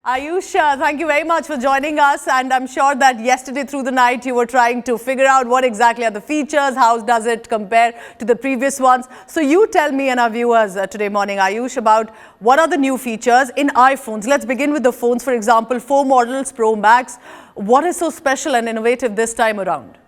Ayush, thank you very much for joining us. And I'm sure that yesterday through the night you were trying to figure out what exactly are the features, how does it compare to the previous ones. So you tell me and our viewers today morning, Ayush, about what are the new features in iPhones. Let's begin with the phones, for example, 4 models, Pro Max. What is so special and innovative this time around?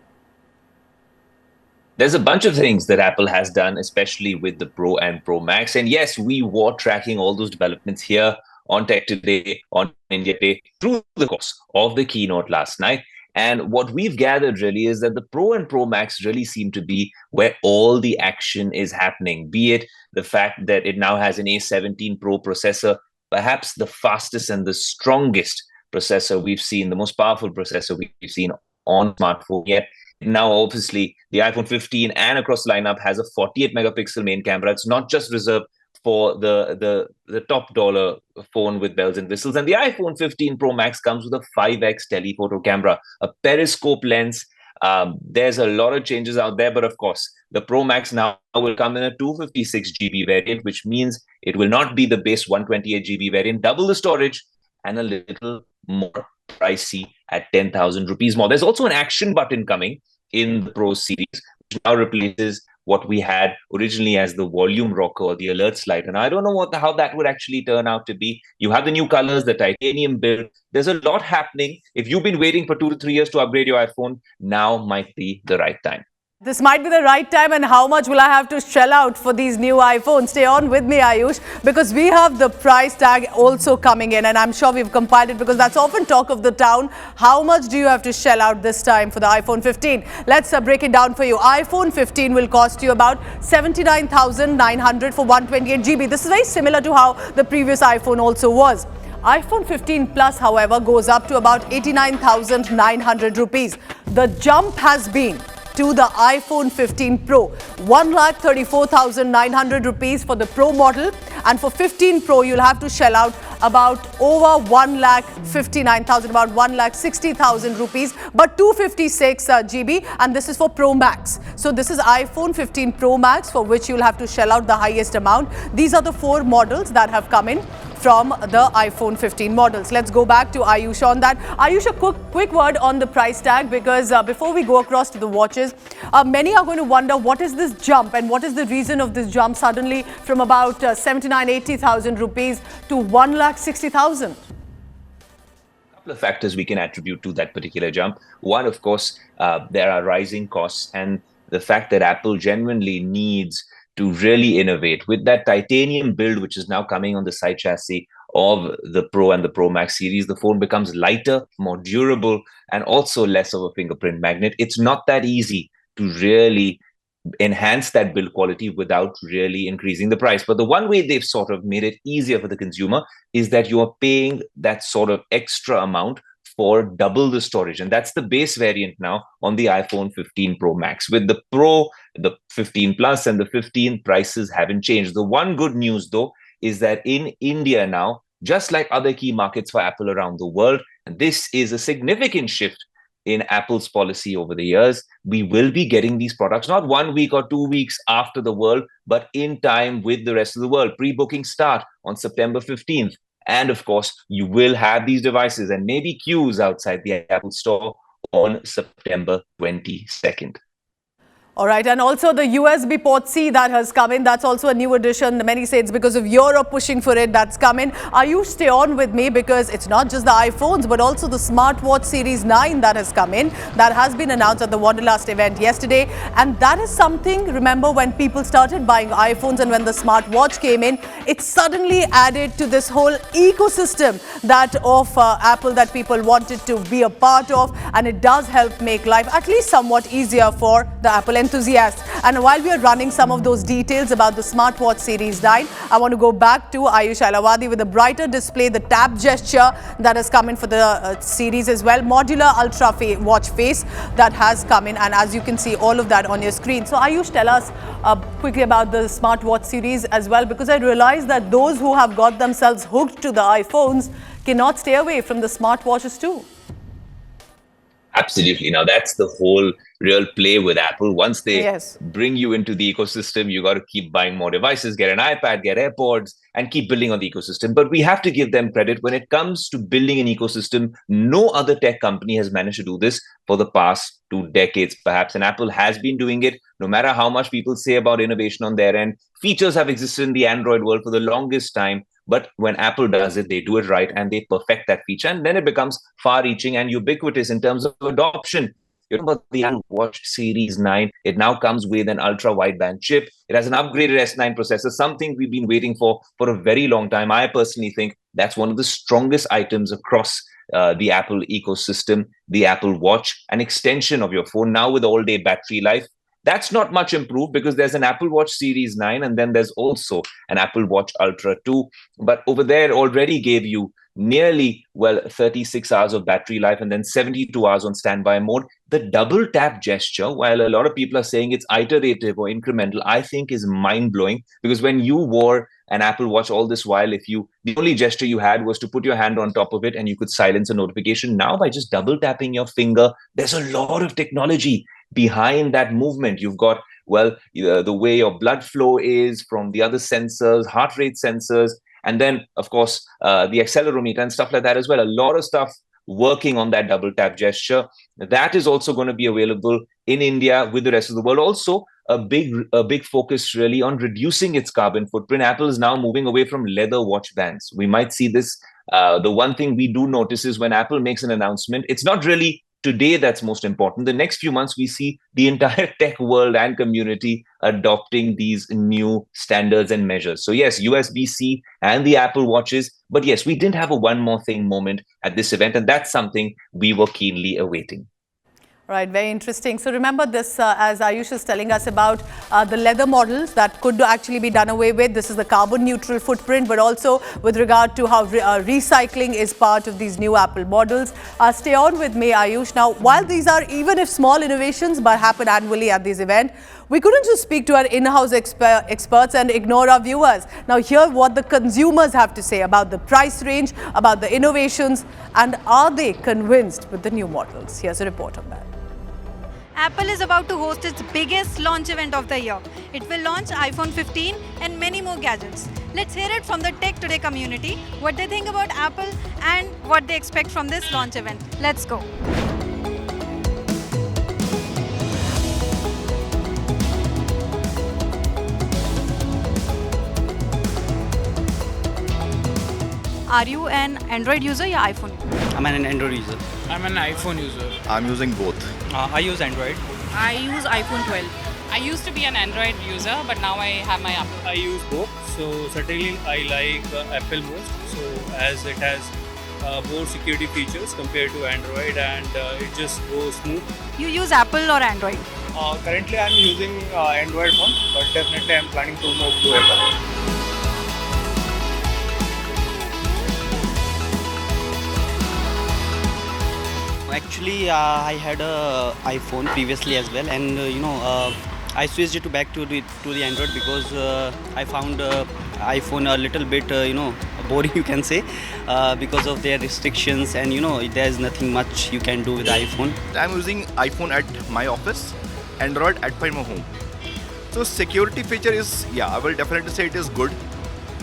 There's a bunch of things that Apple has done, especially with the Pro and Pro Max. And yes, we were tracking all those developments here on Tech Today, on India Day, through the course of the keynote last night. And what we've gathered really is that the Pro and Pro Max really seem to be where all the action is happening, be it the fact that it now has an A17 Pro processor, perhaps the fastest and the strongest processor we've seen, the most powerful processor we've seen on smartphone yet. Now, obviously, the iPhone 15 and across the lineup has a 48 megapixel main camera. It's not just reserved for the top dollar phone with bells and whistles. And the iPhone 15 Pro Max comes with a 5x telephoto camera, a periscope lens. There's a lot of changes out there, but of course, the Pro Max now will come in a 256 GB variant, which means it will not be the base 128 GB variant, double the storage and a little more pricey at 10,000 rupees more. There's also an action button coming in the Pro series, which now replaces what we had originally as the volume rocker or the alerts light. And I don't know how that would actually turn out to be. You have the new colors, the titanium build. There's a lot happening. If you've been waiting for 2 to 3 years to upgrade your iPhone, now might be the right time. This might be the right time, and how much will I have to shell out for these new iPhones? Stay on with me, Ayush, because we have the price tag also coming in, and I'm sure we've compiled it because that's often talk of the town. How much do you have to shell out this time for the iPhone 15? Let's break it down for you. iPhone 15 will cost you about 79,900 for 128 GB. This is very similar to how the previous iPhone also was. iPhone 15 Plus, however, goes up to about 89,900 rupees. The jump has been to the iPhone 15 Pro, 1,34,900 rupees for the Pro model, and for 15 Pro you'll have to shell out about over 1,59,000, about 1,60,000 rupees, but 256 GB, and this is for Pro Max. So this is iPhone 15 Pro Max, for which you'll have to shell out the highest amount. These are the 4 models that have come in from the iPhone 15 models. Let's go back to Ayush on that. Ayush, a quick word on the price tag, because before we go across to the watches, many are going to wonder what is this jump and what is the reason of this jump suddenly from about 79,000-80,000 rupees to 1,60,000. Couple of factors we can attribute to that particular jump. One, of course, there are rising costs, and the fact that Apple genuinely needs to really innovate with that titanium build, which is now coming on the side chassis of the Pro and the Pro Max series. The phone becomes lighter, more durable, and also less of a fingerprint magnet. It's not that easy to really enhance that build quality without really increasing the price. But the one way they've sort of made it easier for the consumer is that you are paying that sort of extra amount for double the storage. And that's the base variant now on the iPhone 15 Pro Max. With the Pro, the 15 Plus, and the 15, prices haven't changed. The one good news, though, is that in India now, just like other key markets for Apple around the world, and this is a significant shift in Apple's policy over the years, we will be getting these products not 1 week or 2 weeks after the world, but in time with the rest of the world. Pre-booking start on September 15th. And of course, you will have these devices and maybe queues outside the Apple Store on September 22nd. All right, and also the USB port C that has come in, that's also a new addition. Many say it's because of Europe pushing for it, that's come in. Ayush, stay on with me, because it's not just the iPhones, but also the smartwatch Series 9 that has come in. That has been announced at the Wonderlust event yesterday. And that is something, remember, when people started buying iPhones and when the smartwatch came in, it suddenly added to this whole ecosystem that of Apple that people wanted to be a part of. And it does help make life at least somewhat easier for the Apple enthusiasts. And while we are running some of those details about the smartwatch Series 9, I want to go back to Ayush Ailawadi with a brighter display, the tap gesture that has come in for the series as well, modular ultra watch face that has come in, and as you can see all of that on your screen. So Ayush, tell us quickly about the smartwatch series as well, because I realize that those who have got themselves hooked to the iPhones cannot stay away from the smartwatches too. Absolutely. Now that's the whole real play with Apple. Once they Yes. bring you into the ecosystem, you got to keep buying more devices, get an iPad, get AirPods, and keep building on the ecosystem. But we have to give them credit when it comes to building an ecosystem. No other tech company has managed to do this for the past 2 decades, perhaps. And Apple has been doing it. No matter how much people say about innovation on their end, features have existed in the Android world for the longest time. But when Apple does it, they do it right and they perfect that feature. And then it becomes far reaching and ubiquitous in terms of adoption. You know about the Apple Watch Series 9. It now comes with an ultra wideband chip. It has an upgraded S9 processor, something we've been waiting for a very long time. I personally think that's one of the strongest items across the Apple ecosystem, the Apple Watch, an extension of your phone now with all day battery life. That's not much improved because there's an Apple Watch Series 9 and then there's also an Apple Watch Ultra 2. But over there already gave you nearly, 36 hours of battery life and then 72 hours on standby mode. The double tap gesture, while a lot of people are saying it's iterative or incremental, I think is mind blowing because when you wore an Apple Watch all this while, the only gesture you had was to put your hand on top of it and you could silence a notification. Now, by just double tapping your finger, there's a lot of technology behind that movement. You've got, the way your blood flow is from the other sensors, heart rate sensors, and then, of course, the accelerometer and stuff like that as well. A lot of stuff working on that double tap gesture. That is also going to be available in India with the rest of the world. Also, a big focus really on reducing its carbon footprint. Apple is now moving away from leather watch bands. We might see this. The one thing we do notice is when Apple makes an announcement, it's not really today that's most important. The next few months, we see the entire tech world and community adopting these new standards and measures. So yes, USB-C and the Apple Watches. But yes, we didn't have a one more thing moment at this event, and that's something we were keenly awaiting. Right, very interesting. So remember this, as Ayush is telling us about the leather models that could actually be done away with. This is the carbon neutral footprint, but also with regard to how recycling is part of these new Apple models. Stay on with me, Ayush. Now, while these are, even if small innovations, but happen annually at this event, we couldn't just speak to our in-house experts and ignore our viewers. Now, hear what the consumers have to say about the price range, about the innovations, and are they convinced with the new models? Here's a report on that. Apple is about to host its biggest launch event of the year. It will launch iPhone 15 and many more gadgets. Let's hear it from the Tech Today community, what they think about Apple and what they expect from this launch event. Let's go. Are you an Android user or iPhone? I'm an Android user. I'm an iPhone user. I'm using both. I use Android. I use iPhone 12. I used to be an Android user, but now I have my Apple. I use both, so certainly I like Apple most. So as it has more security features compared to Android, and it just goes smooth. You use Apple or Android? Currently, I'm using Android phone, but definitely I'm planning to move to Apple. Actually, I had a iPhone previously as well, and I switched it back to the Android because I found iPhone a little bit boring, you can say, because of their restrictions, and there's nothing much you can do with iPhone. I'm using iPhone at my office, Android at my home. So security feature is, I will definitely say it is good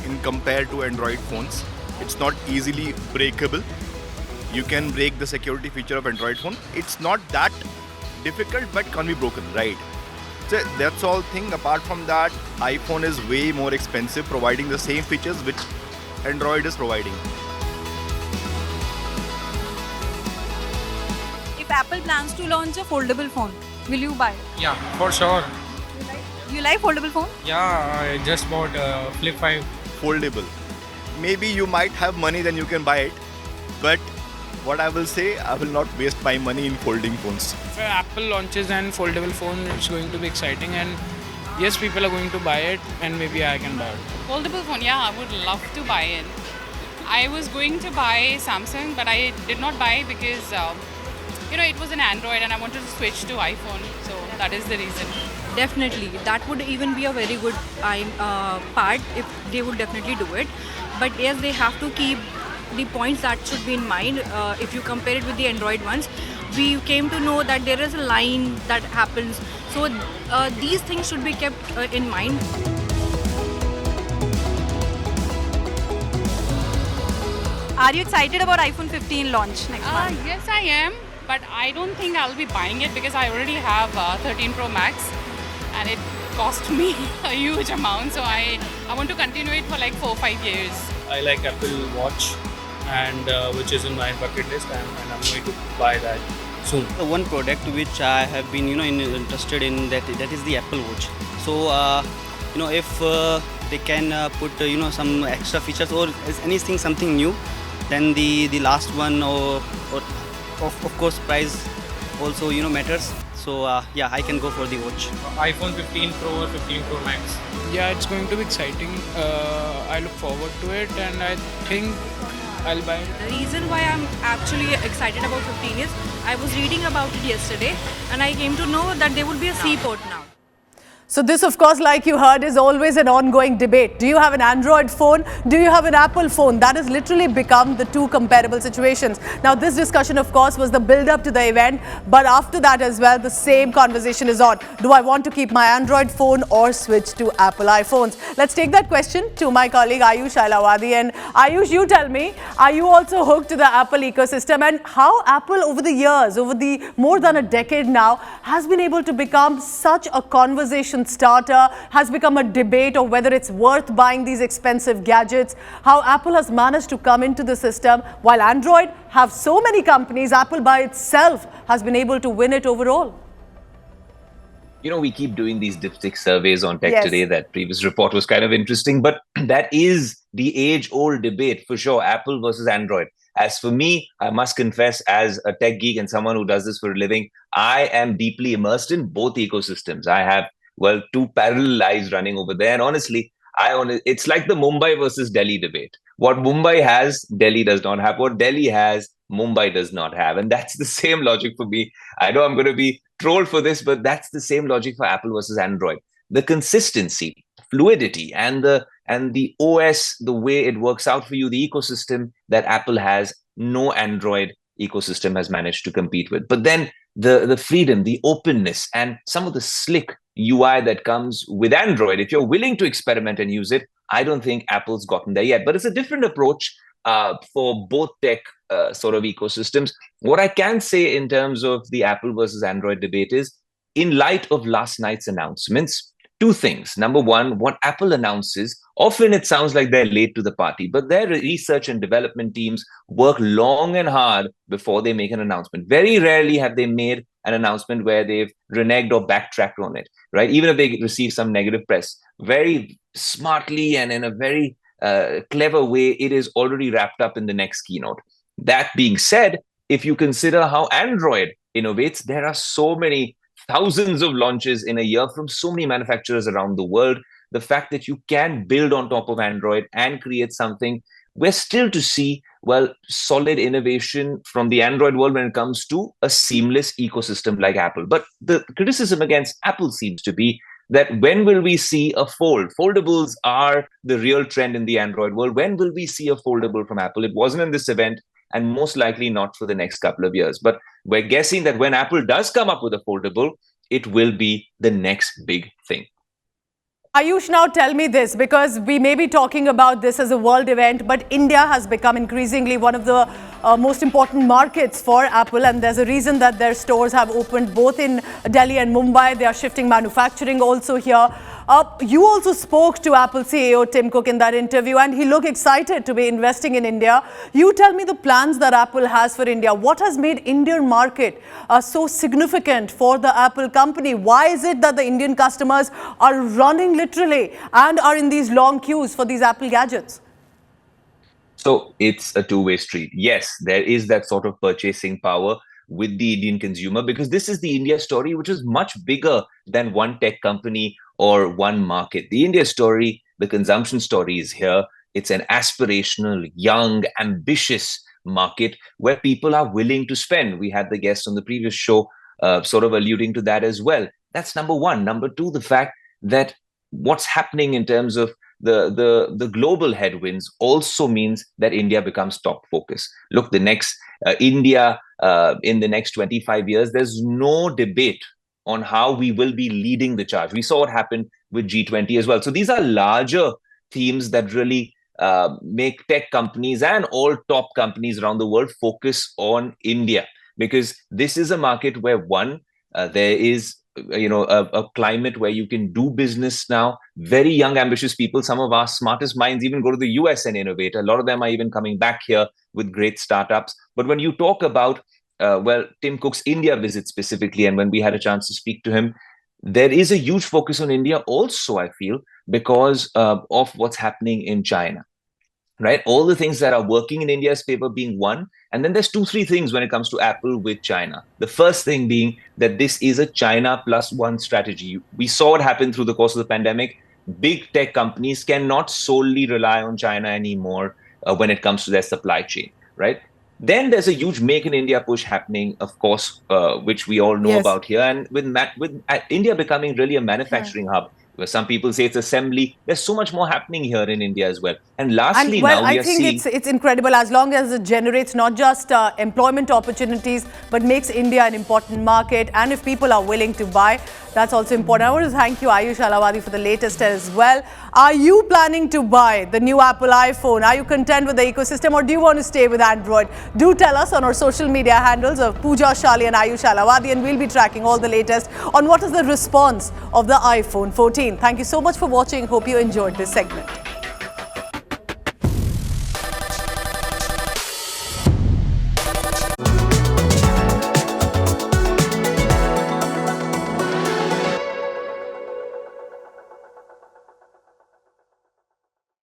in compared to Android phones. It's not easily breakable. You can break the security feature of Android phone. It's not that difficult, but can be broken, right? So that's all thing. Apart from that, iPhone is way more expensive, providing the same features which Android is providing. If Apple plans to launch a foldable phone, will you buy it? Yeah, for sure. You like foldable phone? Yeah, I just bought Flip 5. Foldable. Maybe you might have money, then you can buy it. But what I will say, I will not waste my money in folding phones. If Apple launches an foldable phone, it's going to be exciting, and yes, people are going to buy it, and maybe I can buy it. Foldable phone, yeah, I would love to buy it. I was going to buy Samsung, but I did not buy because it was an Android and I wanted to switch to iPhone, so that is the reason. Definitely. That would even be a very good part if they would definitely do it. But yes, they have to keep the points that should be in mind if you compare it with the Android ones. we came to know that there is a line that happens. So these things should be kept in mind. Are you excited about iPhone 15 launch next month? Yes, I am, but I don't think I'll be buying it because I already have 13 Pro Max and it cost me a huge amount. So I want to continue it for like 4 or 5 years. I like Apple Watch, and which is in my bucket list, and I'm going to buy that soon. The one product which I have been interested in, that is the Apple Watch. So if they can put some extra features or is anything something new, then the last one or of course price also matters. So yeah, I can go for the watch. iPhone 15 Pro or 15 Pro Max. Yeah, it's going to be exciting. I look forward to it, and I think I'll buy it. The reason why I'm actually excited about 15 is I was reading about it yesterday and I came to know that there will be a seaport now. So this, of course, like you heard, is always an ongoing debate. Do you have an Android phone? Do you have an Apple phone? That has literally become the two comparable situations. Now, this discussion, of course, was the build-up to the event. But after that as well, the same conversation is on. Do I want to keep my Android phone or switch to Apple iPhones? Let's take that question to my colleague Ayush Ailawadi. And Ayush, you tell me, are you also hooked to the Apple ecosystem? And how Apple over the years, over the more than a decade now, has been able to become such a conversation starter, has become a debate of whether it's worth buying these expensive gadgets, how Apple has managed to come into the system, while Android have so many companies, Apple by itself has been able to win it overall. We keep doing these dipstick surveys on Tech Yes. Today. That previous report was kind of interesting, but that is the age-old debate for sure, Apple versus Android. As for me, I must confess, as a tech geek and someone who does this for a living, I am deeply immersed in both ecosystems. I have, well, two parallel lives running over there. And honestly, it's like the Mumbai versus Delhi debate. What Mumbai has, Delhi does not have. What Delhi has, Mumbai does not have. And that's the same logic for me. I know I'm going to be trolled for this, but that's the same logic for Apple versus Android. The consistency, fluidity, and the OS, the way it works out for you, the ecosystem that Apple has, no Android ecosystem has managed to compete with. But then the freedom, the openness, and some of the slick UI that comes with Android, if you're willing to experiment and use it, I don't think Apple's gotten there yet. But it's a different approach for both tech sort of ecosystems. What I can say in terms of the Apple versus Android debate is, in light of last night's announcements, two things. Number one, what Apple announces, often it sounds like they're late to the party, but their research and development teams work long and hard before they make an announcement. Very rarely have they made an announcement where they've reneged or backtracked on it, right? Even if they receive some negative press, very smartly and in a very clever way, it is already wrapped up in the next keynote. That being said, if you consider how Android innovates, there are so many thousands of launches in a year from so many manufacturers around the world. The fact that you can build on top of Android and create something, we're still to see, well, solid innovation from the Android world when it comes to a seamless ecosystem like Apple. But the criticism against Apple seems to be that when will we see a fold? Foldables are the real trend in the Android world. When will we see a foldable from Apple? It wasn't in this event, and most likely not for the next couple of years. But we're guessing that when Apple does come up with a foldable, it will be the next big thing. Ayush, now tell me this, because we may be talking about this as a world event, but India has become increasingly one of the most important markets for Apple, and there's a reason that their stores have opened both in Delhi and Mumbai. They are shifting manufacturing also here. You also spoke to Apple CEO Tim Cook in that interview, and he looked excited to be investing in India. You tell me the plans that Apple has for India. What has made Indian market so significant for the Apple company? Why is it that the Indian customers are running literally and are in these long queues for these Apple gadgets? So it's a two-way street. Yes, there is that sort of purchasing power with the Indian consumer, because this is the India story, which is much bigger than one tech company or one market. The India story, the consumption story is here. It's an aspirational, young, ambitious market where people are willing to spend. We had the guest on the previous show sort of alluding to that as well. That's number one. Number two, the fact that what's happening in terms of the global headwinds also means that India becomes top focus. Look, the next India in the next 25 years, there's no debate on how we will be leading the charge. We saw what happened with G20 as well. So these are larger themes that really make tech companies and all top companies around the world focus on India, because this is a market where there is a climate where you can do business now. Very young, ambitious people, some of our smartest minds even go to the US and innovate. A lot of them are even coming back here with great startups. But when you talk about Tim Cook's India visit specifically, and when we had a chance to speak to him, there is a huge focus on India also, I feel, because of what's happening in China. Right? All the things that are working in India's favor being one. And then there's 2-3 things when it comes to Apple with China. The first thing being that this is a China plus one strategy. We saw it happen through the course of the pandemic. Big tech companies cannot solely rely on China anymore when it comes to their supply chain, right? Then there's a huge Make in India push happening, of course, which we all know about here. And with India becoming really a manufacturing hub, where some people say it's assembly, there's so much more happening here in India as well. And lastly, now we are seeing... I think it's incredible, as long as it generates not just employment opportunities, but makes India an important market. And if people are willing to buy, that's also important. I want to thank you, Ayush Alawadi, for the latest as well. Are you planning to buy the new Apple iPhone? Are you content with the ecosystem, or do you want to stay with Android? Do tell us on our social media handles of Pooja Shali and Ayush Alawadi, and we'll be tracking all the latest on what is the response of the iPhone 14. Thank you so much for watching. Hope you enjoyed this segment.